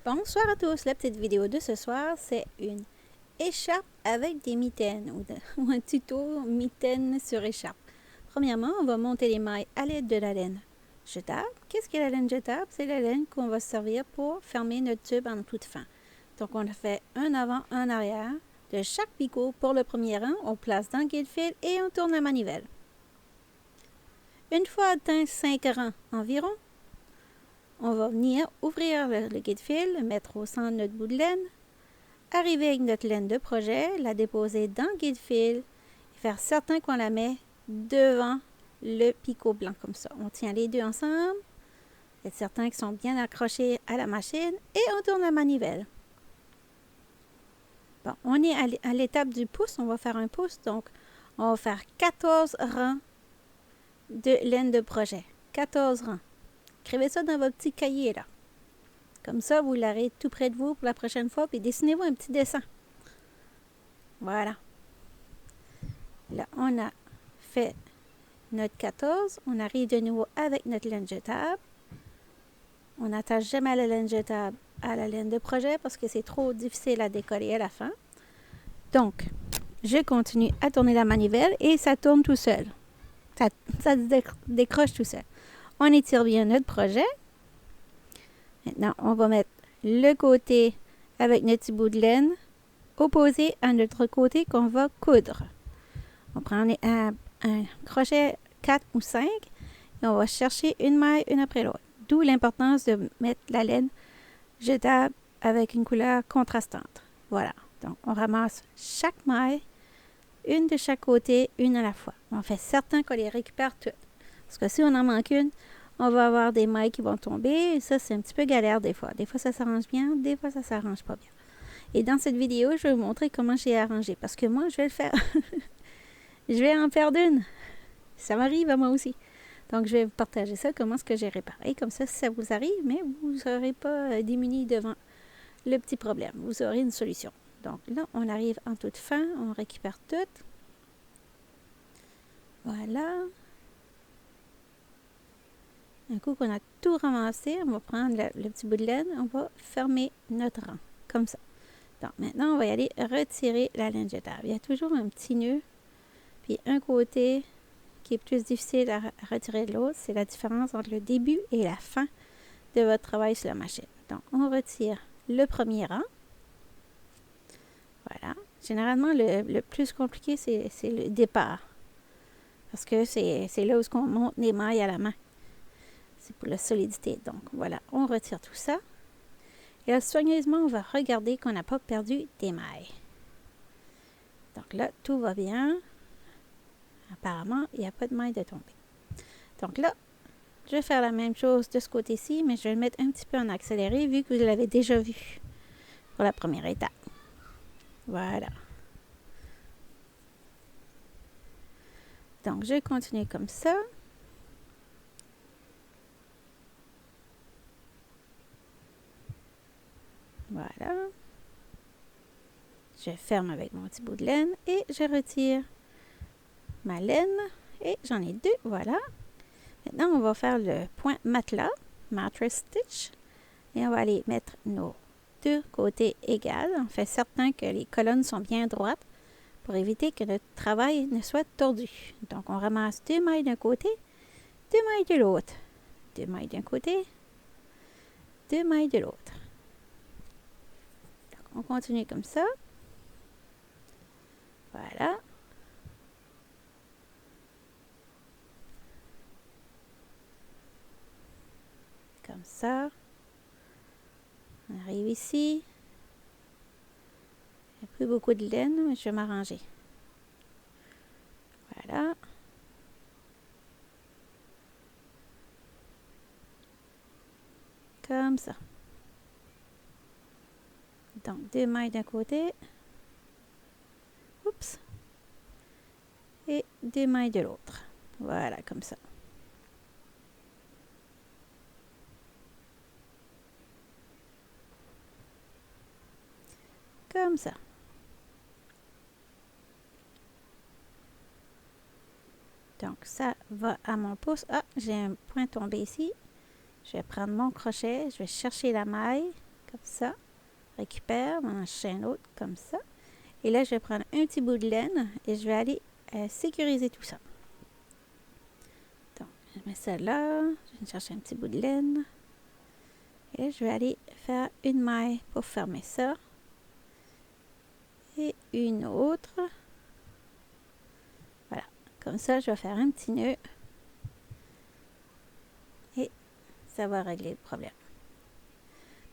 Bonsoir à tous, la petite vidéo de ce soir, c'est une écharpe avec des mitaines ou un tuto mitaines sur écharpe. Premièrement, on va monter les mailles à l'aide de la laine jetable. Qu'est-ce que la laine jetable? C'est la laine qu'on va servir pour fermer notre tube en toute fin. Donc on a fait un avant, un arrière de chaque picot pour le premier rang, on place dans le guide-fil et on tourne la manivelle. Une fois atteint 5 rangs environ, on va venir ouvrir le guide-fil, le mettre au centre de notre bout de laine, arriver avec notre laine de projet, la déposer dans le guide-fil et faire certain qu'on la met devant le picot blanc comme ça. On tient les deux ensemble, être certain qu'ils sont bien accrochés à la machine et on tourne la manivelle. Bon, on est à l'étape du pouce, on va faire un pouce, donc on va faire 14 rangs de laine de projet. 14 rangs. Écrivez ça dans votre petit cahier là. Comme ça, vous l'aurez tout près de vous pour la prochaine fois, puis dessinez-vous un petit dessin. Voilà. Là, on a fait notre 14. On arrive de nouveau avec notre laine jetable. On n'attache jamais la laine jetable à la laine de projet parce que c'est trop difficile à décoller à la fin. Donc, je continue à tourner la manivelle et ça tourne tout seul. Ça décroche tout seul. On étire bien notre projet. Maintenant, on va mettre le côté avec notre petit bout de laine opposé à notre côté qu'on va coudre. On prend un crochet 4 ou 5 et on va chercher une maille une après l'autre. D'où l'importance de mettre la laine jetable avec une couleur contrastante. Voilà. Donc, on ramasse chaque maille, une de chaque côté, une à la fois. On fait certain qu'on les récupère toutes. Parce que si on en manque une, on va avoir des mailles qui vont tomber. Et ça, c'est un petit peu galère des fois. Des fois, ça s'arrange bien. Des fois, ça ne s'arrange pas bien. Et dans cette vidéo, je vais vous montrer comment j'ai arrangé. Parce que moi, je vais le faire. Je vais en perdre une. Ça m'arrive à moi aussi. Donc, je vais vous partager ça, comment est-ce que j'ai réparé. Comme ça, si ça vous arrive, mais vous ne serez pas démunis devant le petit problème. Vous aurez une solution. Donc là, on arrive en toute fin. On récupère tout. Voilà. Un coup qu'on a tout ramassé, on va prendre le petit bout de laine. On va fermer notre rang. Comme ça. Donc, maintenant, on va y aller retirer la laine jetable. Il y a toujours un petit nœud. Puis un côté qui est plus difficile à retirer de l'autre, c'est la différence entre le début et la fin de votre travail sur la machine. Donc, on retire le premier rang. Voilà. Généralement, le plus compliqué, c'est le départ. Parce que c'est là où on monte les mailles à la main. C'est pour la solidité. Donc, voilà, on retire tout ça. Et là, soigneusement, on va regarder qu'on n'a pas perdu des mailles. Donc là, tout va bien. Apparemment, il n'y a pas de mailles de tomber. Donc là, je vais faire la même chose de ce côté-ci, mais je vais le mettre un petit peu en accéléré vu que vous l'avez déjà vu pour la première étape. Voilà. Donc, je continue comme ça. Voilà. Je ferme avec mon petit bout de laine et je retire ma laine. Et j'en ai deux, voilà. Maintenant, on va faire le point matelas, mattress stitch. Et on va aller mettre nos deux côtés égales. On fait certain que les colonnes sont bien droites pour éviter que notre travail ne soit tordu. Donc, on ramasse 2 mailles d'un côté, 2 mailles de l'autre. 2 mailles d'un côté, 2 mailles de l'autre. On continue comme ça. Voilà. Comme ça. On arrive ici. Il n'y a plus beaucoup de laine, mais je vais m'arranger. Voilà. Comme ça. Donc, 2 mailles d'un côté. Oups. Et 2 mailles de l'autre. Voilà, comme ça. Comme ça. Donc, ça va à mon pouce. Ah, j'ai un point tombé ici. Je vais prendre mon crochet. Je vais chercher la maille. comme ça. Récupère, on en cherche un autre comme ça. Et là, je vais prendre un petit bout de laine et je vais aller sécuriser tout ça. Donc, je mets ça là. Je vais chercher un petit bout de laine. Et là, je vais aller faire une maille pour fermer ça. Et une autre. Voilà. Comme ça, je vais faire un petit nœud. Et ça va régler le problème.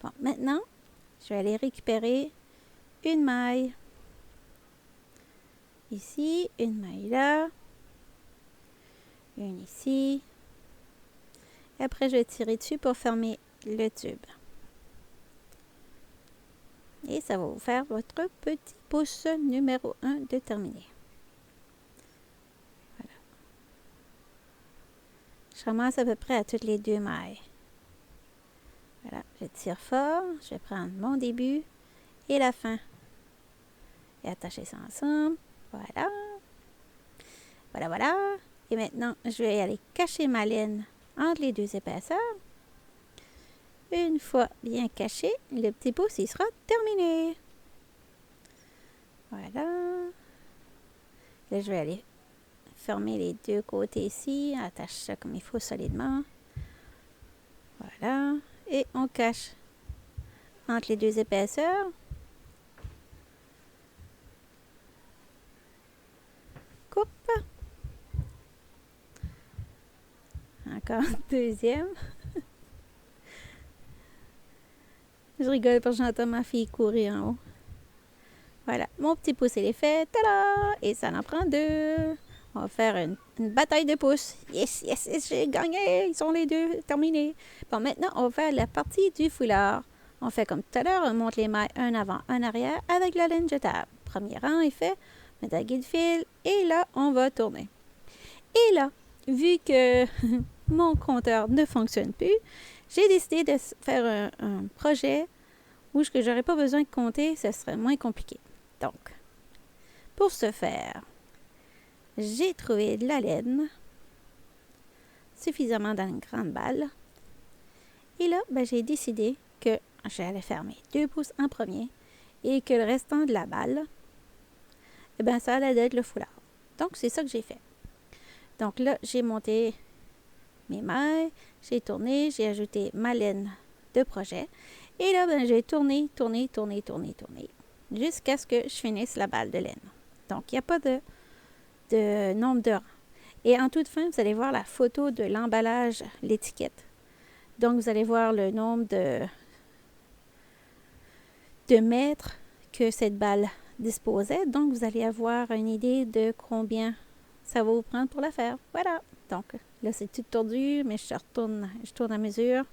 Bon, maintenant, je vais aller récupérer une maille. Ici, une maille là. Une ici. Et après, je vais tirer dessus pour fermer le tube. Et ça va vous faire votre petit pouce numéro 1 de terminé. Voilà. Je ramasse à peu près à toutes les 2 mailles. Voilà, je tire fort. Je vais prendre mon début et la fin. Et attacher ça ensemble. Voilà. Voilà, voilà. Et maintenant, je vais aller cacher ma laine entre les 2 épaisseurs. Une fois bien caché, le petit pouce, il sera terminé. Voilà. Là, je vais aller fermer les 2 côtés ici. Attache ça comme il faut solidement. Voilà. Et on cache entre les 2 épaisseurs. Coupe. Encore un deuxième. Je rigole parce que j'entends ma fille courir en haut. Voilà, mon petit pouce il est fait. Tada! Et ça en prend 2. On va faire une bataille de pouces. Yes, yes, yes, j'ai gagné. Ils sont les 2 terminés. Bon, maintenant, on va faire la partie du foulard. On fait comme tout à l'heure, on monte les mailles un avant, un arrière avec la laine jetable. Premier rang est fait. Mettre un guide fil. Et là, on va tourner. Et là, vu que mon compteur ne fonctionne plus, j'ai décidé de faire un projet où je n'aurais pas besoin de compter, ce serait moins compliqué. Donc, pour ce faire, j'ai trouvé de la laine suffisamment dans une grande balle. Et là, j'ai décidé que j'allais faire mes 2 pouces en premier et que le restant de la balle, ça allait être le foulard. Donc, c'est ça que j'ai fait. Donc là, j'ai monté mes mailles, j'ai tourné, j'ai ajouté ma laine de projet. Et là, j'ai tourné, jusqu'à ce que je finisse la balle de laine. Donc, il n'y a pas de nombre de rangs. Et en toute fin, vous allez voir la photo de l'emballage, l'étiquette. Donc, vous allez voir le nombre de mètres que cette balle disposait. Donc, vous allez avoir une idée de combien ça va vous prendre pour la faire. Voilà. Donc, là, c'est tout tordu, mais je tourne à mesure.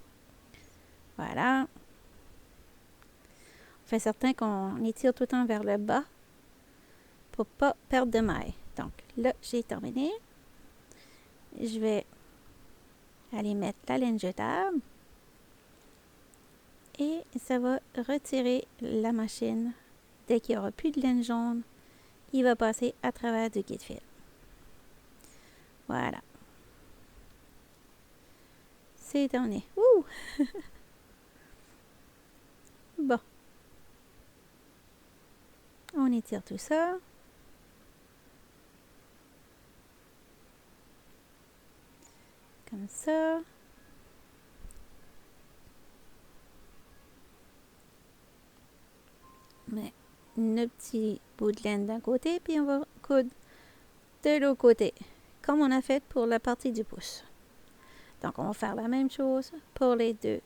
Voilà. On fait certain qu'on étire tout le temps vers le bas pour ne pas perdre de maille. Donc, là, j'ai terminé. Je vais aller mettre la laine jetable. Et ça va retirer la machine. Dès qu'il n'y aura plus de laine jaune, il va passer à travers du guide fil. Voilà. C'est terminé. Ouh! Bon. On étire tout ça. Comme ça. Mais le petit bout de laine d'un côté, puis on va coudre de l'autre côté, comme on a fait pour la partie du pouce. Donc, on va faire la même chose pour les 2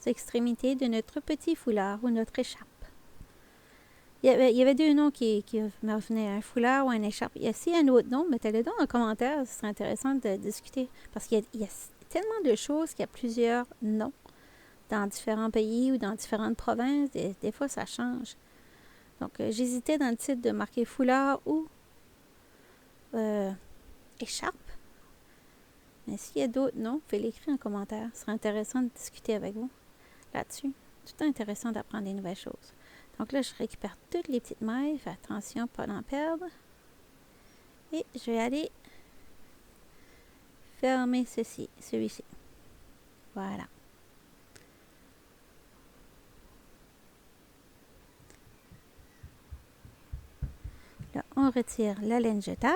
extrémités de notre petit foulard ou notre écharpe. Il y avait 2 noms qui me revenaient, un foulard ou un écharpe. Il y a aussi un autre nom, mettez-le dans en commentaire, ce serait intéressant de discuter. Parce qu'il y a tellement de choses qu'il y a plusieurs noms dans différents pays ou dans différentes provinces. Des fois, ça change. Donc, j'hésitais dans le titre de marquer foulard ou écharpe. Mais s'il y a d'autres noms, faites l'écrire en commentaire. Ce serait intéressant de discuter avec vous là-dessus. Tout intéressant d'apprendre des nouvelles choses. Donc là, je récupère toutes les petites mailles. Fais attention, pas d'en perdre. Et je vais aller fermer celui-ci. Voilà. retire la laine jetable.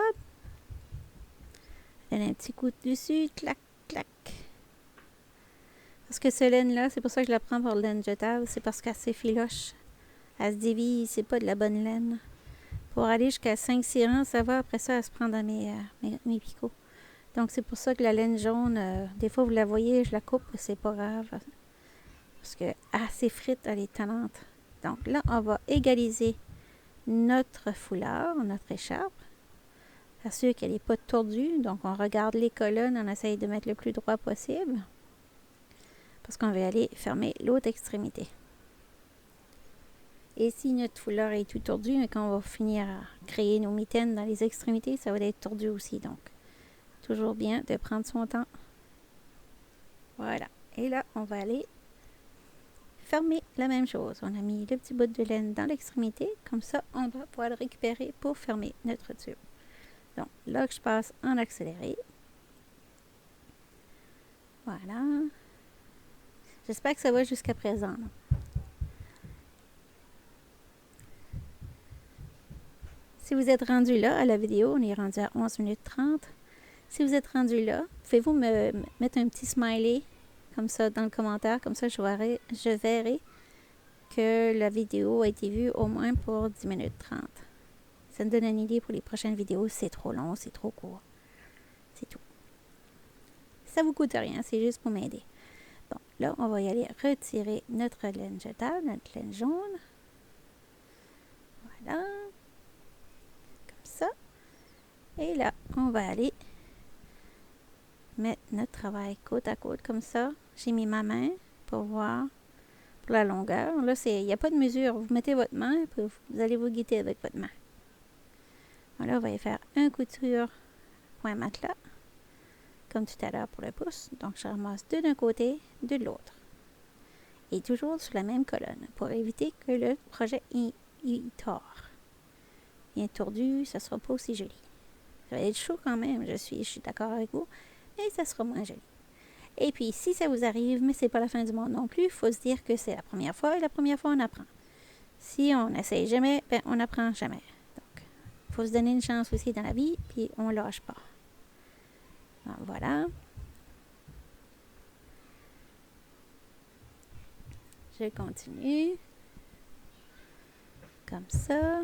Donne un petit coup dessus, clac, clac. Parce que cette laine-là, c'est pour ça que je la prends pour laine jetable, c'est parce qu'elle s'effiloche. Elle se dévie, c'est pas de la bonne laine. Pour aller jusqu'à 5-6 rangs, ça va. Après ça, elle se prend dans mes picots. Donc, c'est pour ça que la laine jaune, des fois, vous la voyez, je la coupe, c'est pas grave. Parce que s'effrite, elle est tannante. Donc là, on va égaliser notre foulard, notre écharpe. Assurer qu'elle n'est pas tordue. Donc, on regarde les colonnes, on essaye de mettre le plus droit possible. Parce qu'on va aller fermer l'autre extrémité. Et si notre foulard est tout tordu, mais quand on va finir à créer nos mitaines dans les extrémités, ça va être tordu aussi. Donc, toujours bien de prendre son temps. Voilà. Et là, on va aller fermer la même chose. On a mis le petit bout de laine dans l'extrémité. Comme ça, on va pouvoir le récupérer pour fermer notre tube. Donc, là que je passe en accéléré. Voilà. J'espère que ça va jusqu'à présent. Si vous êtes rendu là à la vidéo, on est rendu à 11 minutes 30. Si vous êtes rendu là, pouvez-vous me mettre un petit smiley comme ça dans le commentaire, comme ça je verrai que la vidéo a été vue au moins pour 10 minutes 30. Ça me donne une idée pour les prochaines vidéos, c'est trop long, c'est trop court. C'est tout. Ça vous coûte rien, c'est juste pour m'aider. Bon, là, on va y aller retirer notre laine jetable, notre laine jaune. Voilà. Comme ça. Et là, on va aller mettre notre travail côte à côte comme ça. J'ai mis ma main pour voir pour la longueur. Là, il n'y a pas de mesure. Vous mettez votre main, puis vous allez vous guider avec votre main. Voilà, on va y faire un couture point matelas, comme tout à l'heure pour le pouce. Donc, je ramasse deux d'un côté, deux de l'autre. Et toujours sur la même colonne, pour éviter que le projet y tord. Bien tordu, ça ne sera pas aussi joli. Ça va être chaud quand même, je suis d'accord avec vous, mais ça sera moins joli. Et puis, si ça vous arrive, mais c'est pas la fin du monde non plus, il faut se dire que c'est la première fois, et la première fois, on apprend. Si on n'essaye jamais, ben, on n'apprend jamais. Donc, il faut se donner une chance aussi dans la vie, puis on ne lâche pas. Donc, voilà. Je continue. Comme ça.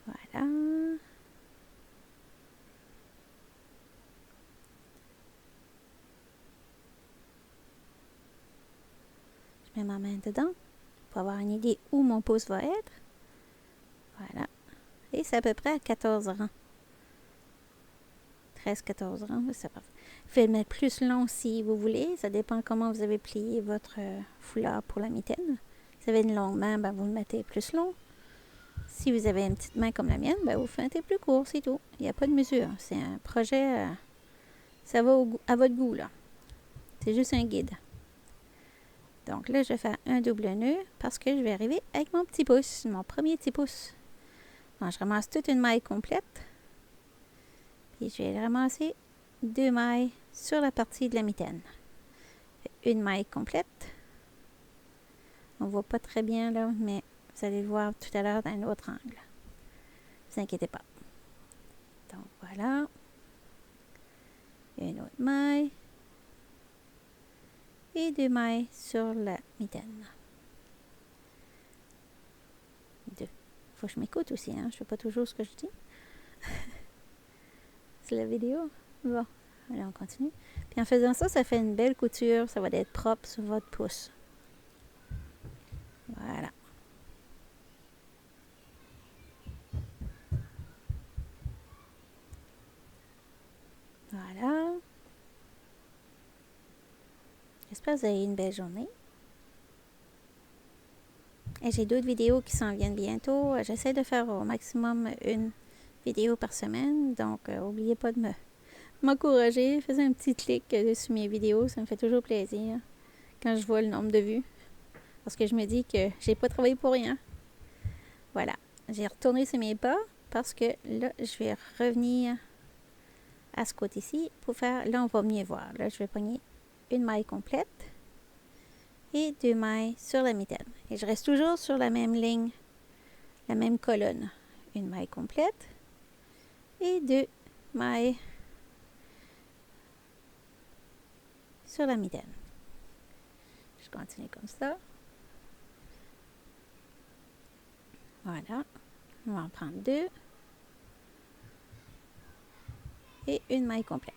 Voilà. Je mets ma main dedans pour avoir une idée où mon pouce va être. Voilà. Et c'est à peu près à 14 rangs. 13-14 rangs, c'est pas. Vous pouvez le mettre plus long si vous voulez. Ça dépend comment vous avez plié votre foulard pour la mitaine. Si vous avez une longue main, ben, vous le mettez plus long. Si vous avez une petite main comme la mienne, ben, vous faites plus court, c'est tout. Il n'y a pas de mesure. C'est un projet, ça va à votre goût, là. C'est juste un guide. Donc là, je vais faire un double nœud parce que je vais arriver avec mon petit pouce, mon premier petit pouce. Donc, je ramasse toute une maille complète. Puis je vais ramasser deux mailles sur la partie de la mitaine. Une maille complète. On ne voit pas très bien là, mais vous allez le voir tout à l'heure dans un autre angle. Ne vous inquiétez pas. Donc voilà. Une autre maille. Et deux mailles sur la mitaine. Deux. Faut que je m'écoute aussi, hein. Je ne fais pas toujours ce que je dis. C'est la vidéo. Bon, allez, on continue. Puis en faisant ça, ça fait une belle couture. Ça va être propre sur votre pouce. Voilà. Voilà. J'espère que vous avez une belle journée. Et j'ai d'autres vidéos qui s'en viennent bientôt. J'essaie de faire au maximum une vidéo par semaine. Donc, n'oubliez pas de m'encourager. Faites un petit clic sur mes vidéos. Ça me fait toujours plaisir quand je vois le nombre de vues. Parce que je me dis que j'ai pas travaillé pour rien. Voilà. J'ai retourné sur mes pas parce que là, je vais revenir à ce côté-ci pour faire... Là, on va mieux voir. Là, je vais pogner une maille complète et deux mailles sur la mitaine. Et je reste toujours sur la même ligne la même colonne. Une maille complète et 2 mailles sur la mitaine. Je continue comme ça. Voilà. On va en prendre 2 et une maille complète.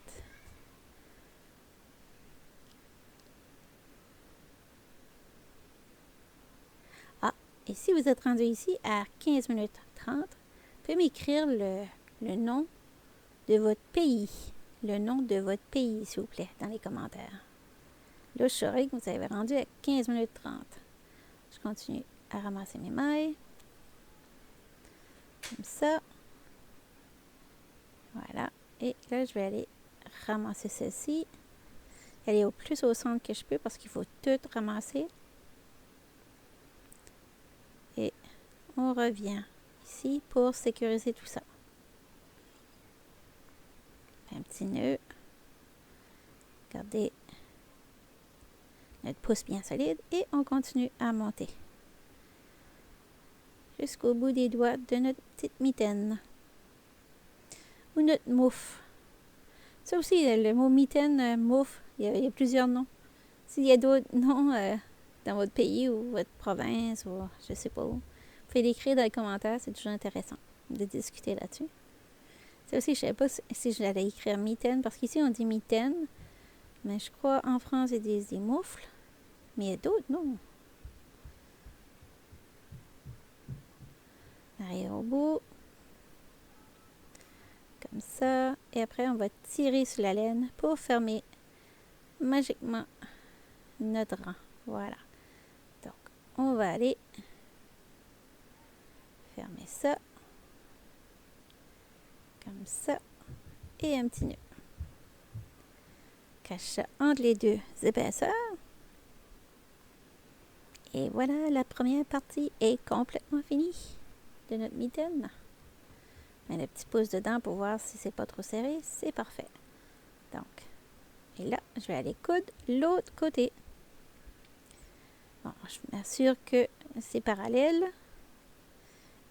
Et si vous êtes rendu ici à 15 minutes 30, vous pouvez m'écrire le nom de votre pays. Le nom de votre pays, s'il vous plaît, dans les commentaires. Là, je saurai que vous avez rendu à 15 minutes 30. Je continue à ramasser mes mailles. Comme ça. Voilà. Et là, je vais aller ramasser celle-ci. Aller au plus au centre que je peux parce qu'il faut tout ramasser. Et on revient ici pour sécuriser tout ça. Un petit nœud. Gardez notre pouce bien solide et on continue à monter jusqu'au bout des doigts de notre petite mitaine ou notre mouffe. Ça aussi, le mot mitaine, mouffe, il y a plusieurs noms. S'il y a d'autres noms dans votre pays ou votre province ou je sais pas où, vous pouvez l'écrire dans les commentaires, c'est toujours intéressant de discuter là-dessus. Ça aussi, je ne savais pas si j'allais écrire mitaine, parce qu'ici on dit mitaine, mais je crois en France ils disent des moufles, mais il y a d'autres noms. On arrive au bout, comme ça, et après on va tirer sur la laine pour fermer magiquement notre rang. Voilà. Donc, on va aller fermer ça, comme ça, et un petit nœud. Cache ça entre les deux épaisseurs. Et voilà, la première partie est complètement finie de notre mitaine. Mais le petit pouce dedans pour voir si c'est pas trop serré, c'est parfait. Donc, et là, je vais aller coudre l'autre côté. Bon, je m'assure que c'est parallèle.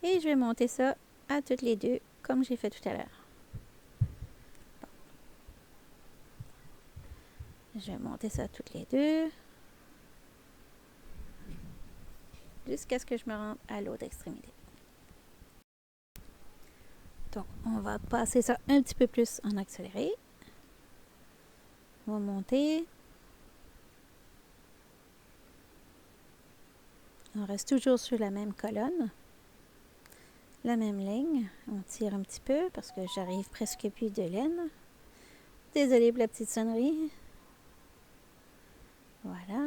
Et je vais monter ça à toutes les deux, comme j'ai fait tout à l'heure. Bon. Je vais monter ça à toutes les deux. Jusqu'à ce que je me rende à l'autre extrémité. Donc, on va passer ça un petit peu plus en accéléré. On va monter. On reste toujours sur la même colonne. La même ligne. On tire un petit peu parce que j'arrive presque plus de laine. Désolée pour la petite sonnerie. Voilà.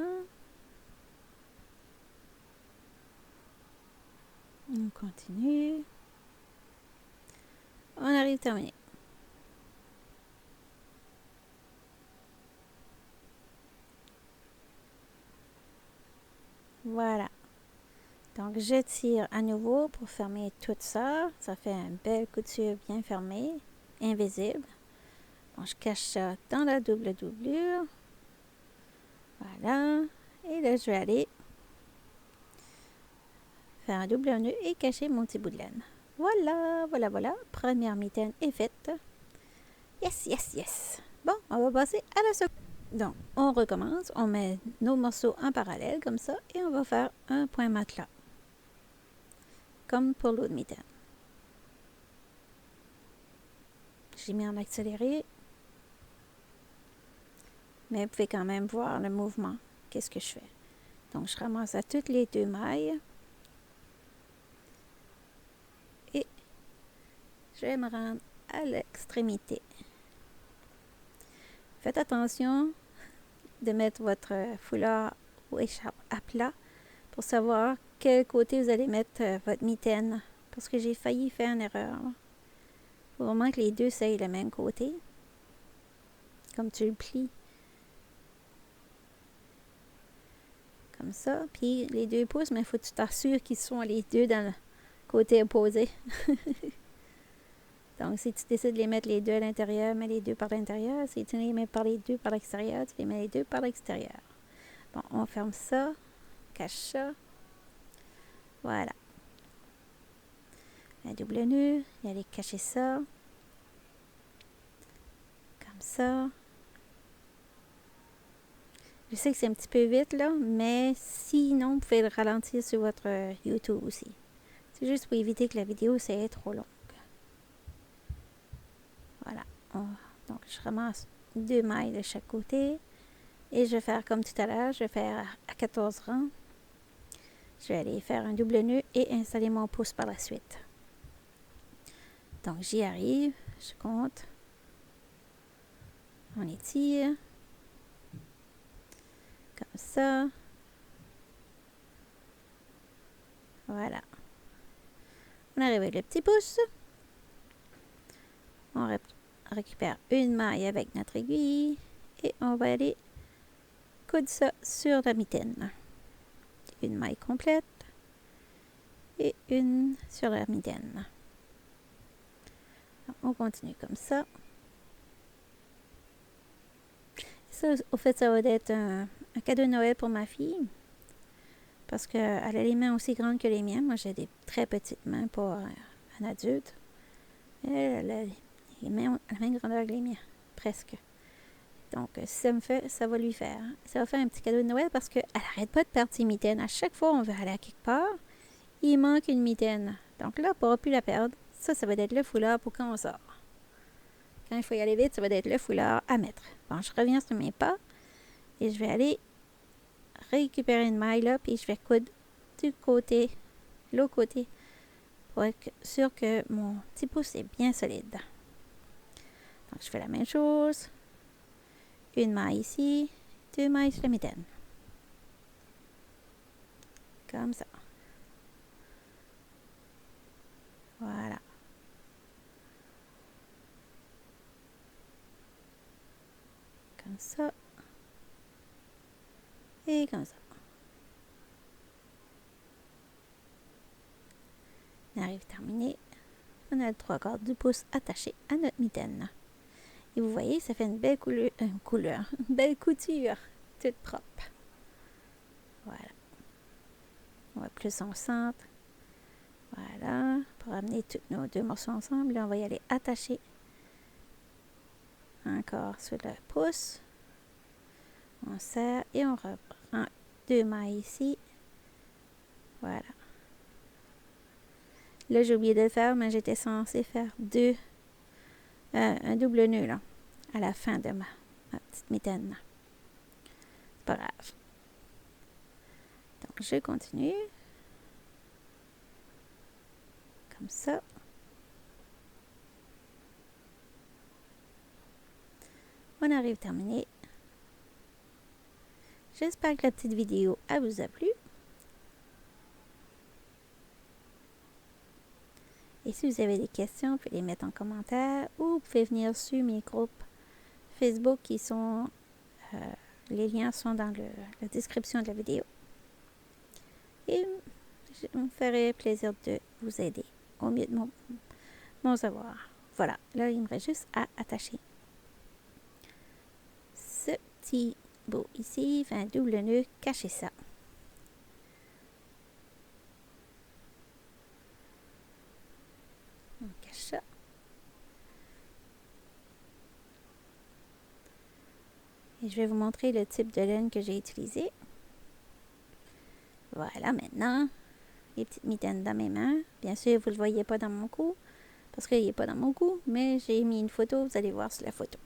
On continue. On arrive terminé. Voilà. Donc, je tire à nouveau pour fermer tout ça. Ça fait une belle couture bien fermée, invisible. Bon, je cache ça dans la double doublure. Voilà. Et là, je vais aller faire un double nœud et cacher mon petit bout de laine. Voilà, voilà, voilà. Première mitaine est faite. Yes, yes, yes. Bon, on va passer à la seconde. Donc, on recommence. On met nos morceaux en parallèle comme ça et on va faire un point matelas. Comme pour l'autre mitaine. J'ai mis en accéléré. Mais vous pouvez quand même voir le mouvement. Qu'est-ce que je fais? Donc, je ramasse à toutes les deux mailles. Et je vais me rendre à l'extrémité. Faites attention de mettre votre foulard ou écharpe à plat pour savoir quel côté vous allez mettre votre mitaine. Parce que j'ai failli faire une erreur. Il faut vraiment que les deux soient le même côté. Comme tu le plies. Comme ça. Puis les deux pouces, mais il faut que tu t'assures qu'ils sont les deux dans le côté opposé. Donc, si tu décides de les mettre les deux à l'intérieur, mets les deux par l'intérieur. Si tu les mets par les deux par l'extérieur, tu les mets les deux par l'extérieur. Bon, on ferme ça. Cache ça. Voilà. un double nœud et aller cacher ça. Comme ça. Je sais que c'est un petit peu vite là, mais sinon, vous pouvez le ralentir sur votre YouTube aussi. C'est juste pour éviter que la vidéo soit trop longue. Voilà. Donc, je ramasse 2 mailles de chaque côté. Et je vais faire comme tout à l'heure, je vais faire à 14 rangs. Je vais aller faire un double nœud et installer mon pouce par la suite. Donc, j'y arrive. Je compte. On étire. Comme ça. Voilà. On arrive avec le petit pouce. On récupère une maille avec notre aiguille. Et on va aller coudre ça sur la mitaine. Une maille complète. Et une sur la mitaine. On continue comme ça. Ça, au fait, ça va être un cadeau de Noël pour ma fille. Parce qu'elle a les mains aussi grandes que les miennes. Moi, j'ai des très petites mains pour un adulte. Elle a les mains à la même grandeur que les miennes. Presque. Donc, si ça me fait, ça va lui faire. Ça va faire un petit cadeau de Noël parce qu'elle n'arrête pas de perdre ses mitaines. À chaque fois on veut aller à quelque part, il manque une mitaine. Donc là, on ne pourra plus la perdre. Ça va être le foulard pour quand on sort. Quand il faut y aller vite, ça va être le foulard à mettre. Bon, je reviens sur mes pas et je vais aller récupérer une maille là, puis je vais coudre du côté, l'autre côté, pour être sûr que mon petit pouce est bien solide. Donc, je fais la même chose. Une maille ici, 2 mailles sur la mitaine. Comme ça. Voilà. Comme ça. Et comme ça. On arrive terminé. On a le 3/4 du pouce attaché à notre mitaine. Et vous voyez, ça fait une belle couleur, une belle couture, toute propre. Voilà. On va plus en centre. Voilà. Pour amener tous nos 2 morceaux ensemble, là, on va y aller attacher. Encore sur le pouce. On serre et on reprend 2 mailles ici. Voilà. Là, j'ai oublié de le faire, mais j'étais censée faire un double nœud là, à la fin de ma petite mitaine. C'est pas grave. Donc, je continue. Comme ça. On arrive terminé. J'espère que la petite vidéo vous a plu. Et si vous avez des questions, vous pouvez les mettre en commentaire ou vous pouvez venir sur mes groupes Facebook qui sont... les liens sont dans la description de la vidéo. Et je me ferai plaisir de vous aider au mieux de mon savoir. Voilà, là il me reste juste à attacher ce petit bout ici, fait un double nœud, cacher ça. On cache ça. Et je vais vous montrer le type de laine que j'ai utilisé. Voilà, maintenant, les petites mitaines dans mes mains. Bien sûr, vous ne le voyez pas dans mon cou, parce qu'il n'est pas dans mon cou, mais j'ai mis une photo, vous allez voir sur la photo.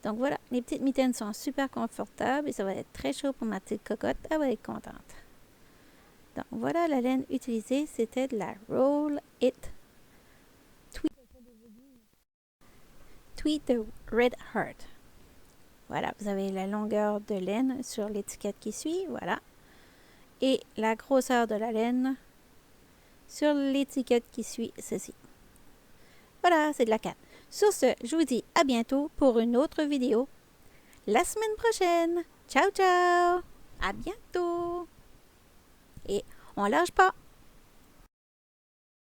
Donc voilà, les petites mitaines sont super confortables et ça va être très chaud pour ma petite cocotte. Elle va être contente. Donc voilà, la laine utilisée, c'était de la Roll It Tweed the Red Heart. Voilà, vous avez la longueur de laine sur l'étiquette qui suit, voilà. Et la grosseur de la laine sur l'étiquette qui suit ceci. Voilà, c'est de la canne. Sur ce, je vous dis à bientôt pour une autre vidéo la semaine prochaine. Ciao, ciao! À bientôt! Et on lâche pas!